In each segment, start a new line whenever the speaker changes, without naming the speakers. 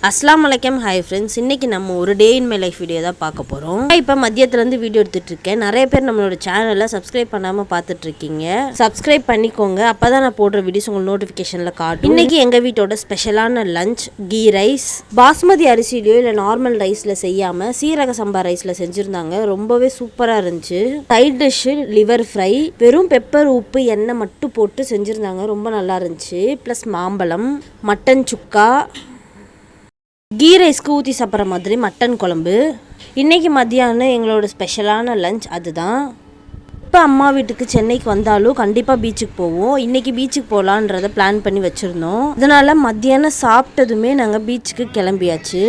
அஸ்ஸலாமு அலைக்கும். Hi friends, இன்றைக்கி நம்ம ஒரு டே இன் மை லைஃப் வீடியோ தான் பார்க்க போகிறோம். இப்போ மதியத்துலேருந்து வீடியோ எடுத்துகிட்ருக்கேன். நிறைய பேர் நம்மளோட சேனலை சப்ஸ்கிரைப் பண்ணாமல் பார்த்துட்ருக்கீங்க. சப்ஸ்கிரைப் பண்ணிக்கோங்க, அப்போ தான் நான் போடுற வீடியோஸ் உங்களுக்கு நோட்டிஃபிகேஷனில் காட்டும். இன்றைக்கி எங்கள் வீட்டோட ஸ்பெஷலான லஞ்ச் கீ ரைஸ். பாஸ்மதி அரிசிலையோ இல்லை நார்மல் ரைஸில் செய்யாமல் சீரக சம்பா ரைஸில் செஞ்சுருந்தாங்க. ரொம்பவே சூப்பராக இருந்துச்சு. சைட் டிஷ்ஷு லிவர் ஃப்ரை, வெறும் பெப்பர் உப்பு எண்ணெய் மட்டும் போட்டு செஞ்சுருந்தாங்க. ரொம்ப நல்லா இருந்துச்சு. ப்ளஸ் மாம்பழம், மட்டன் சுக்கா, கீ ரைஸ்க்கு ஊற்றி சாப்பிட்ற மாதிரி மட்டன் குழம்பு. இன்றைக்கி மத்தியானம் எங்களோட ஸ்பெஷலான லஞ்ச் அதுதான். இப்போ அம்மா வீட்டுக்கு சென்னைக்கு வந்தாலும் கண்டிப்பாக பீச்சுக்கு போவோம். இன்றைக்கி பீச்சுக்கு போகலான்றதை பிளான் பண்ணி வச்சுருந்தோம். அதனால் மத்தியானம் சாப்பிட்டதுமே நாங்கள் பீச்சுக்கு கிளம்பியாச்சு.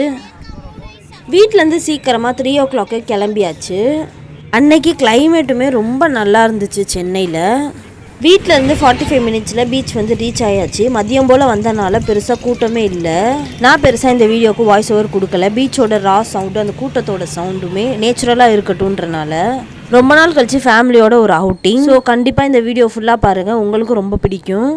வீட்டிலேருந்து சீக்கிரமாக 3 o'clock கிளம்பியாச்சு. அன்னைக்கு கிளைமேட்டுமே ரொம்ப நல்லா இருந்துச்சு சென்னையில். வீட்டிலேருந்து 45 minutesல பீச் ரீச் ஆயாச்சு. மதியம் போல் வந்தனால பெருசாக கூட்டமே இல்லை. நான் பெருசாக இந்த வீடியோவுக்கு வாய்ஸ் ஓவர் கொடுக்கல. பீச்சோட ரா சவுண்டு, அந்த கூட்டத்தோட சவுண்டுமே நேச்சுரலாக இருக்கட்டும்ன்றனால ரொம்ப நாள் கழிச்சு ஃபேமிலியோட ஒரு அவுட்டிங். ஸோ கண்டிப்பாக இந்த வீடியோ ஃபுல்லாக பாருங்கள், உங்களுக்கு ரொம்ப பிடிக்கும்.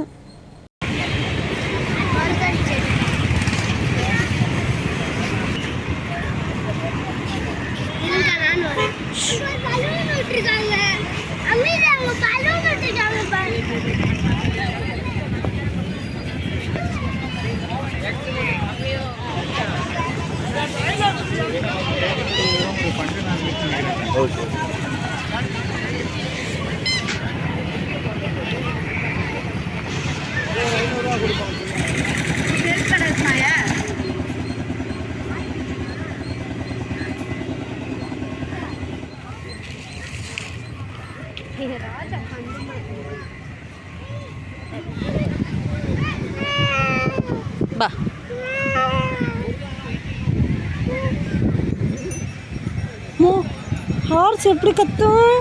பா ஹார்ஸ் எப்படி கத்தும்?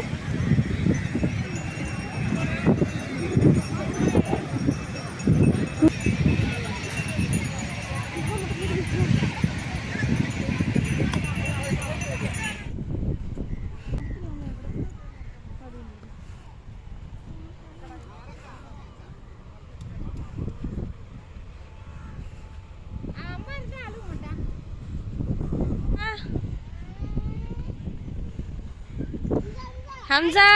ஹம்சா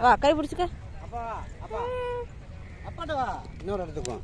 வா, கை பிடிச்சுக்க.
இன்னொரு இடத்துக்கும்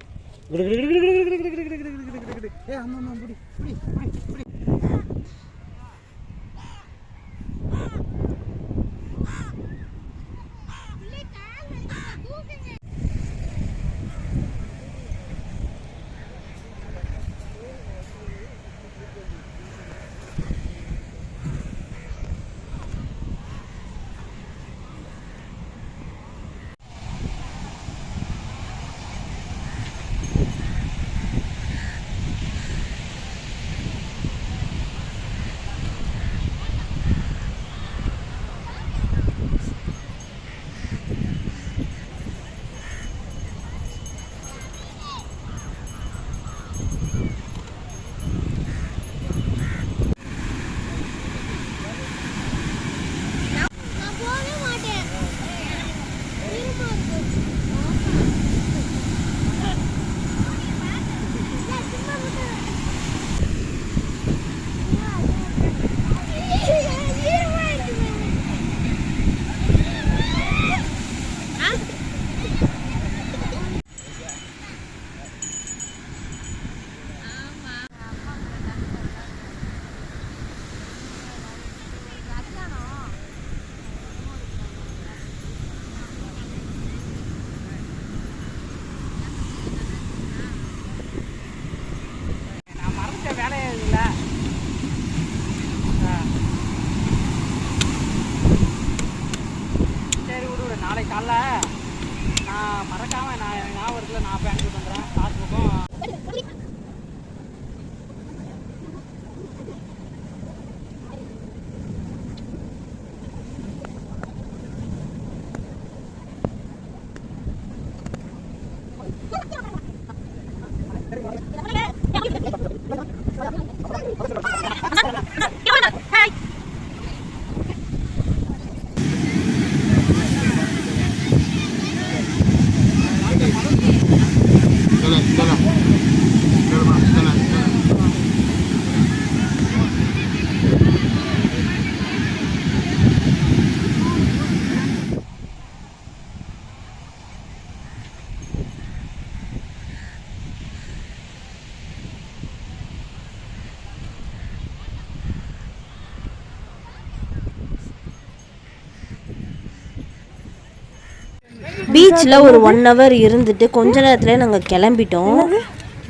பீச்சில் ஒரு 1 hour இருந்துட்டு கொஞ்ச நேரத்தில் நாங்கள் கிளம்பிட்டோம்.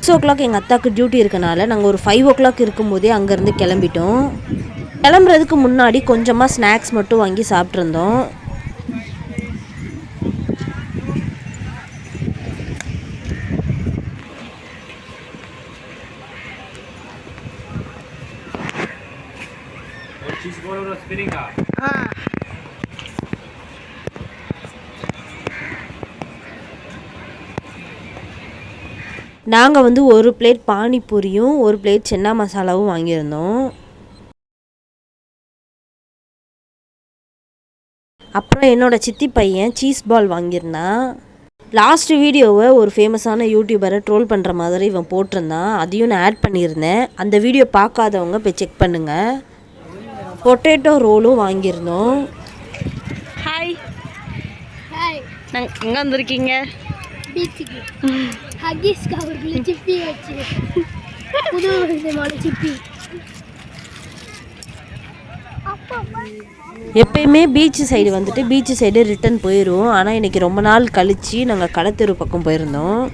6 o'clock எங்கள் அத்தாவுக்கு டியூட்டி இருக்கனால நாங்கள் ஒரு 5 o'clock இருக்கும்போதே அங்கேருந்து கிளம்பிட்டோம். கிளம்புறதுக்கு முன்னாடி கொஞ்சமாக ஸ்நாக்ஸ் மட்டும் வாங்கி சாப்பிட்ருந்தோம். நாங்கள் வந்து ஒரு பிளேட் பானிபூரியும் ஒரு பிளேட் சென்னா மசாலாவும் வாங்கியிருந்தோம். அப்புறம் என்னோடய சித்தி பையன் சீஸ் பால் வாங்கியிருந்தான். லாஸ்ட் வீடியோவை ஒரு ஃபேமஸான யூடியூபரை ட்ரோல் பண்ணுற மாதிரி இவன் போட்டிருந்தான். அதையும் நான் ஆட் பண்ணியிருந்தேன். அந்த வீடியோ பார்க்காதவங்க போய் செக் பண்ணுங்கள். பொட்டேட்டோ ரோலும் வாங்கியிருந்தோம். ஹாய்
ஹாய்,
நாங்கள் எங்கே வந்திருக்கீங்க?
பீச்சுக்கு. ஹக்கீஸ் கவர்ல சிப்பி வச்சு புது விதமான சிப்பி.
எப்பயுமே பீச் சைடு வந்துட்டு பீச் சைடு ரிட்டன் போயிடுவோம். ஆனால் இன்றைக்கி ரொம்ப நாள் கழித்து நாங்கள் கடத்தெரு பக்கம் போயிருந்தோம்.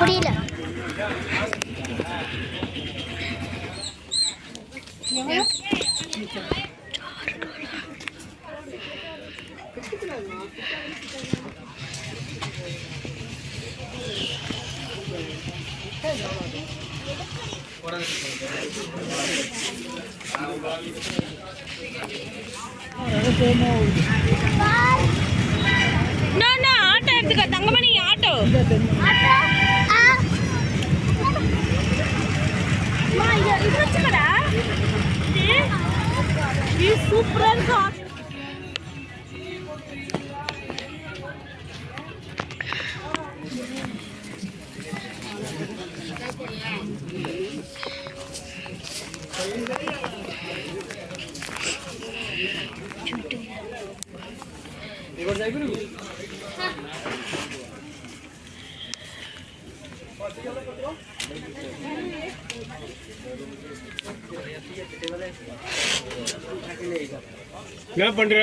புரியல.
ஆட்டோ எடுத்துக்க தங்கமணி, ஆட்டோ சூப்பரா இருக்கு.
என்ன பண்ற?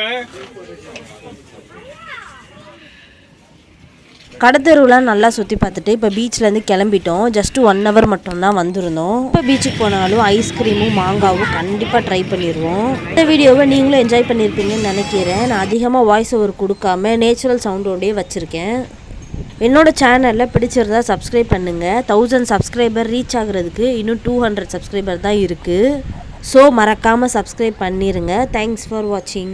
கடத்தெருவுலாம் நல்லா சுற்றி பார்த்துட்டு இப்போ பீச்லேருந்து கிளம்பிட்டோம். ஜஸ்ட் 1 hour மட்டும்தான் வந்திருந்தோம். இப்போ பீச்சுக்கு போனாலும் ஐஸ்கிரீமும் மாங்காவும் கண்டிப்பாக ட்ரை பண்ணிடுவோம். இந்த வீடியோவை நீங்களும் என்ஜாய் பண்ணியிருப்பீங்கன்னு நினைக்கிறேன். நான் அதிகமாக வாய்ஸ் ஓவர் கொடுக்காம நேச்சுரல் சவுண்டோடே வச்சுருக்கேன். என்னோடய சேனலில் பிடிச்சிருந்தா சப்ஸ்கிரைப் பண்ணுங்கள். 1000 சப்ஸ்கிரைபர் ரீச் ஆகுறதுக்கு இன்னும் 200 சப்ஸ்கிரைபர் தான் இருக்குது. ஸோ மறக்காமல் சப்ஸ்கிரைப் பண்ணிடுங்க. தேங்க்ஸ் ஃபார் வாட்சிங்.